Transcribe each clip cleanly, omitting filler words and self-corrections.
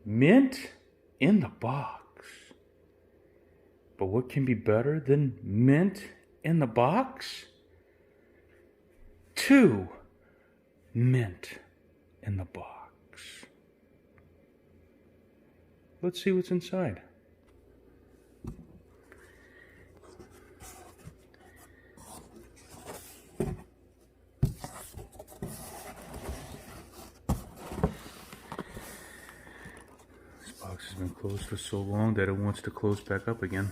mint in the box. But what can be better than mint in the box? 2 mint in the box. Let's see what's inside. This box has been closed for so long that it wants to close back up again.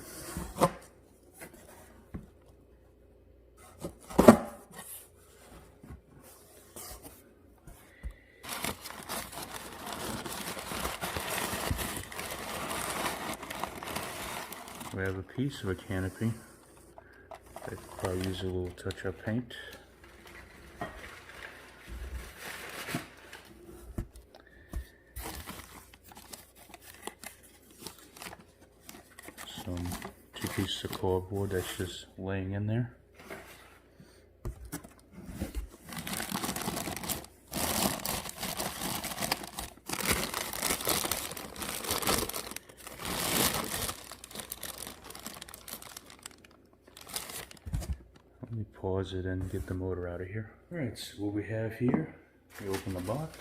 We have a piece of a canopy that could probably use a little touch-up paint. Some 2 pieces of cardboard that's just laying in there. Let me pause it and get the motor out of here. Alright, so what we have here, we open the box.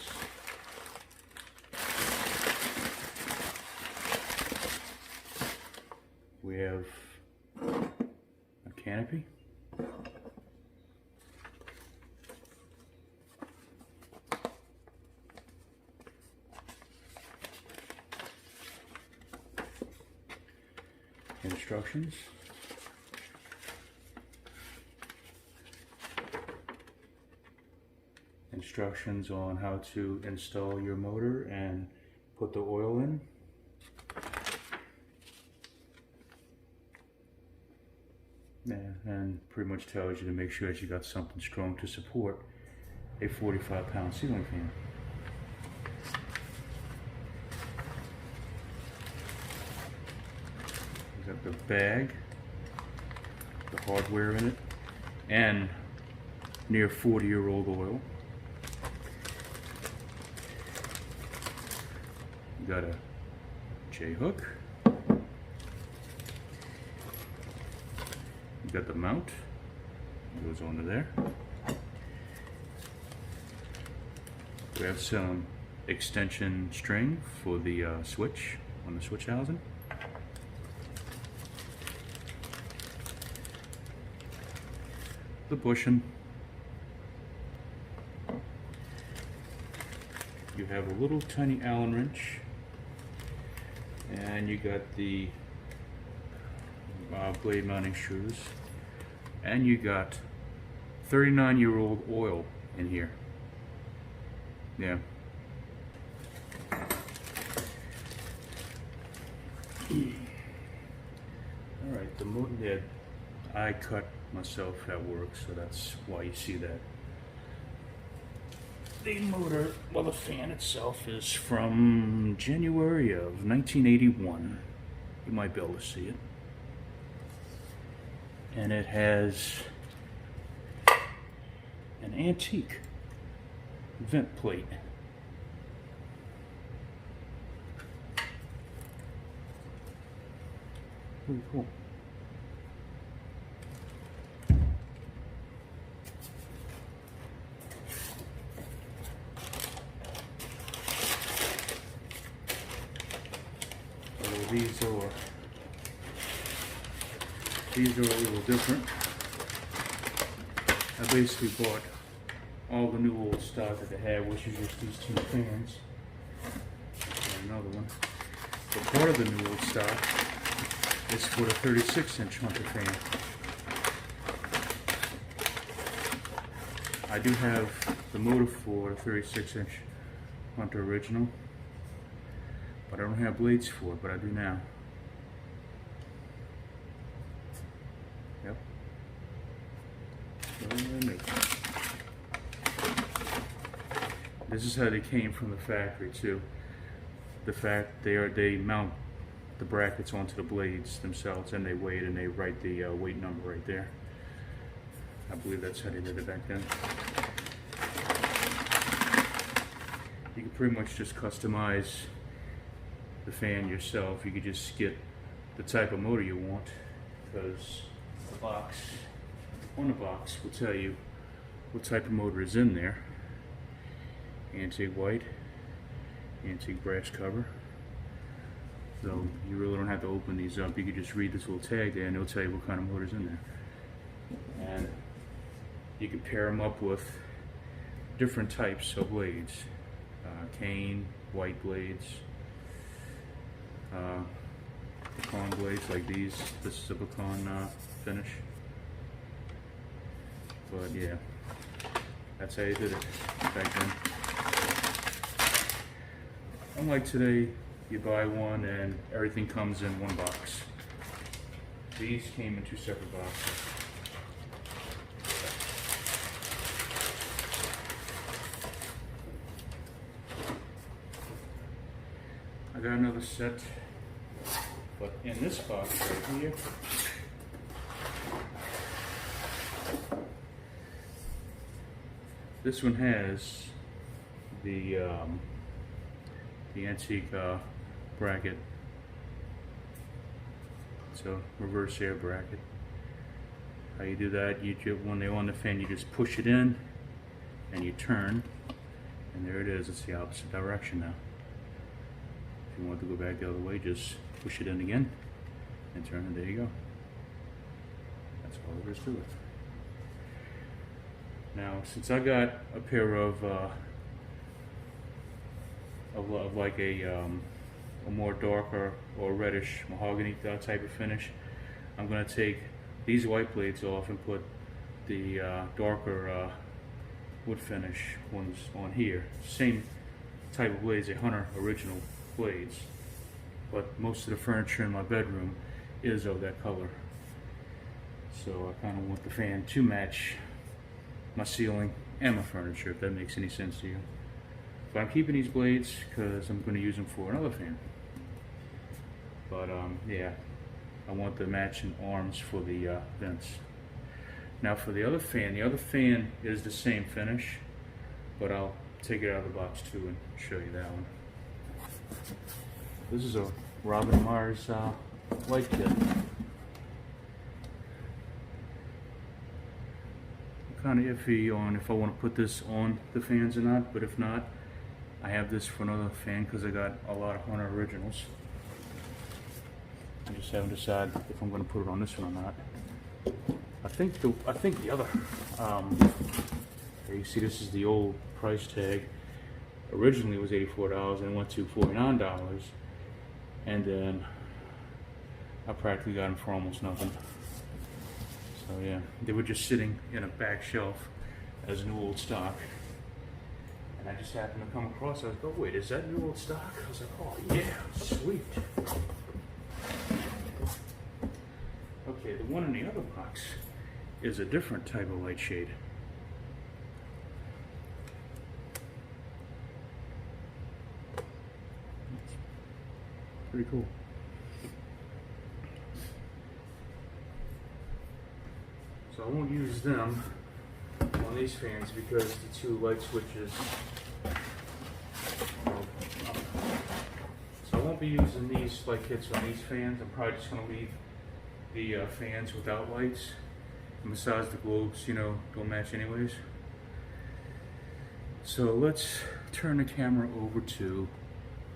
We have a canopy. Instructions. Instructions on how to install your motor and put the oil in. Yeah, and pretty much tells you to make sure that you got something strong to support a 45-pound ceiling fan. You got the bag, the hardware in it, and near 40-year-old oil. You got a J-hook. You got the mount, it goes onto there. We have some extension string for the switch on the switch housing. The bushing. You have a little tiny Allen wrench, and you got the blade mounting screws, and you got 39-year-old oil in here. Yeah. Alright, the motor that I cut myself at work, so that's why you see that. The motor, well, the fan itself is from January of 1981. You might be able to see it. And it has an antique vent plate. Pretty cool. These are a little different. I basically bought all the new old stock that they had, which is just these 2 fans. And another one. But part of the new old stock is for the 36-inch Hunter fan. I do have the motor for the 36-inch Hunter original, but I don't have blades for it, but I do now. Yep. This is how they came from the factory too. The fact they mount the brackets onto the blades themselves, and they weigh it and they write the weight number right there. I believe that's how they did it back then. You can pretty much just customize the fan yourself, you could just get the type of motor you want, because the box, on the box, will tell you what type of motor is in there. Antique white, antique brass cover. So you really don't have to open these up. You can just read this little tag there and it'll tell you what kind of motor's in there. And you can pair them up with different types of blades. Cane, white blades, pecan blades like these. This is a pecan finish. But yeah, that's how you did it back then. Unlike today, you buy one and everything comes in one box. These came in 2 separate boxes. I got another set, but in this box right here, this one has the antique bracket. It's a reverse air bracket. How you do that, when they're on the fan, you just push it in and you turn, and there it is. It's the opposite direction now. If you want to go back the other way, just push it in again and turn, and there you go. That's all there is to it. Now, since I got a pair of like a more darker or reddish mahogany type of finish, I'm going to take these white blades off and put the darker wood finish ones on here. Same type of blades, a Hunter original blades, but most of the furniture in my bedroom is of that color. So I kind of want the fan to match my ceiling and my furniture, if that makes any sense to you. But I'm keeping these blades because I'm going to use them for another fan. But yeah, I want the matching arms for the vents. Now for the other fan is the same finish, but I'll take it out of the box too and show you that one. This is a Robbins Mars light kit. I'm kind of iffy on if I want to put this on the fans or not, but if not, I have this for another fan because I got a lot of Hunter originals. I just haven't decided if I'm going to put it on this one or not. I think the other. Here you see, this is the old price tag. Originally it was $84 and went to $49, and then I practically got them for almost nothing. So yeah, they were just sitting in a back shelf as new old stock. And I just happened to come across it. I was like, oh wait, is that new old stock? I was like, oh yeah, sweet. Okay, the one in the other box is a different type of light shade. It's pretty cool. So I won't use them on these fans because the 2 light switches. So I won't be using these light kits on these fans. I'm probably just going to leave the fans without lights. And besides, the globes, you know, don't match anyways. So let's turn the camera over to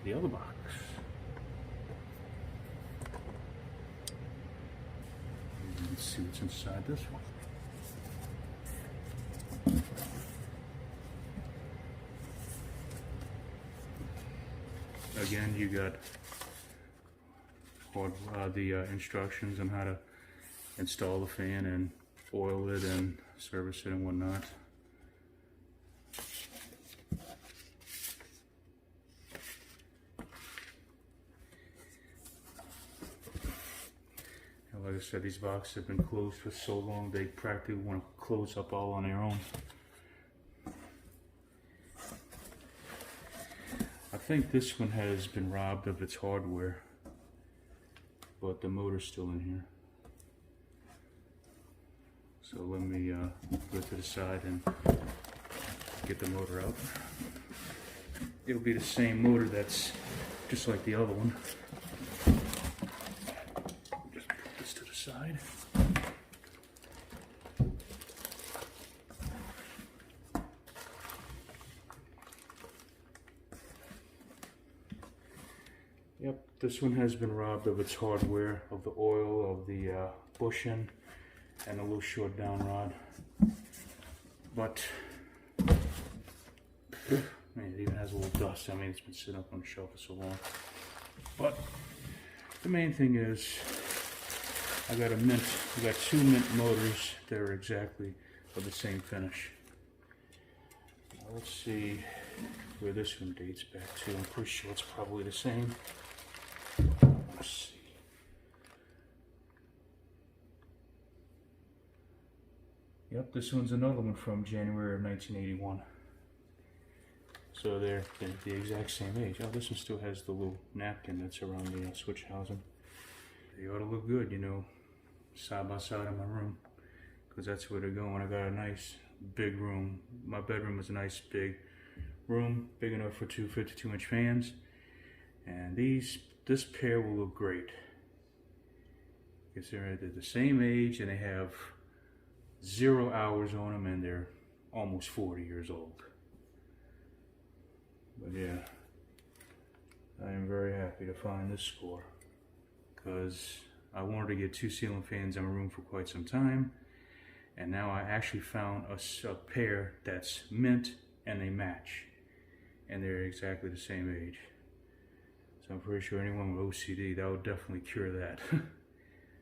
the other box. And let's see what's inside this one. Again, you got the instructions on how to install the fan and oil it and service it and whatnot. And like I said, these boxes have been closed for so long they practically want to close up all on their own. I think this one has been robbed of its hardware, but the motor's still in here. So let me go to the side and get the motor out. It'll be the same motor that's just like the other one. Just put this to the side. Yep, this one has been robbed of its hardware, of the oil, of the bushing, and a loose short down rod. But, man, it even has a little dust. I mean, it's been sitting up on the shelf for so long. But, the main thing is, I got two mint motors that are exactly of the same finish. Now, let's see where this one dates back to. I'm pretty sure it's probably the same. Let's see. Yep, this one's another one from January of 1981. So they're the exact same age. Oh, this one still has the little napkin that's around the switch housing. They ought to look good, you know, side by side in my room, because that's where they're going. I got a nice big room. My bedroom is a nice big room, big enough for two 52-inch fans. And this pair will look great. Because they're the same age and they have 0 hours on them and they're almost 40 years old. But yeah, I am very happy to find this score, because I wanted to get two ceiling fans in my room for quite some time, and now I actually found a pair that's mint and they match, and they're exactly the same age. So I'm pretty sure anyone with OCD, that would definitely cure that.